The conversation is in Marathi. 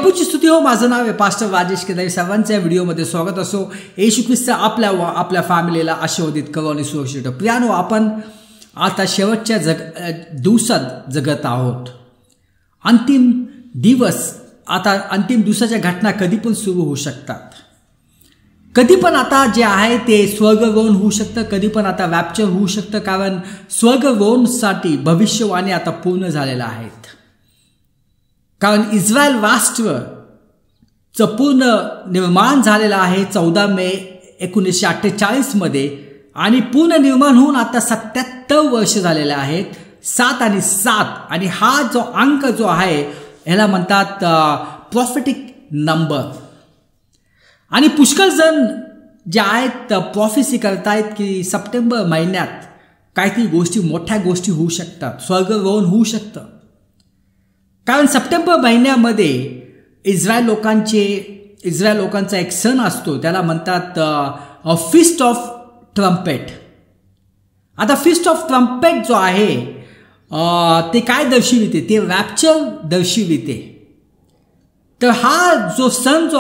प्रभूची स्तुती हो. माझं नाव आहे पास्टर राजेश केदारी. सर्वांच्या व्हिडिओमध्ये स्वागत असो. येशू ख्रिस्त आपल्या फॅमिलीला आशीर्वादित करो आणि सुरक्षित ठेवो. प्रियानो, आपण आता शेवटच्या दिवसात जगत आहोत. अंतिम दिवस, आता अंतिम दिवसाच्या घटना कधी पण सुरू होऊ शकतात. कधी पण आता जे आहे ते स्वर्गरोहण होऊ शकतं, कधी पण आता रॅप्चर होऊ शकतं. कारण स्वर्गरोहणसाठी भविष्यवाणी आता पूर्ण झालेल्या आहेत. कारण इस्रायल राष्ट्रचं पूर्ण निर्माण झालेलं आहे 14 मे 1948 मध्ये, आणि पूर्ण निर्माण होऊन आता 77 वर्ष झालेले आहेत. 7 आणि 7, आणि हा जो अंक जो आहे ह्याला म्हणतात प्रॉफिटिक नंबर. आणि पुष्कळ जण जे आहेत प्रॉफेसी करतायत की सप्टेंबर महिन्यात काहीतरी गोष्टी, मोठ्या गोष्टी होऊ शकतात, स्वर्गरोहण होऊ शकतं. कारण सप्टेंबर महिन्यामध्ये इस्रायल लोकांचा एक सण असतो, त्याला म्हणतात फीस्ट ऑफ ट्रम्पेट. आता फीस्ट ऑफ ट्रम्पेट जो आहे ते काय दर्शविते? ते रॅप्चर दर्शविते. तर हा जो सण जो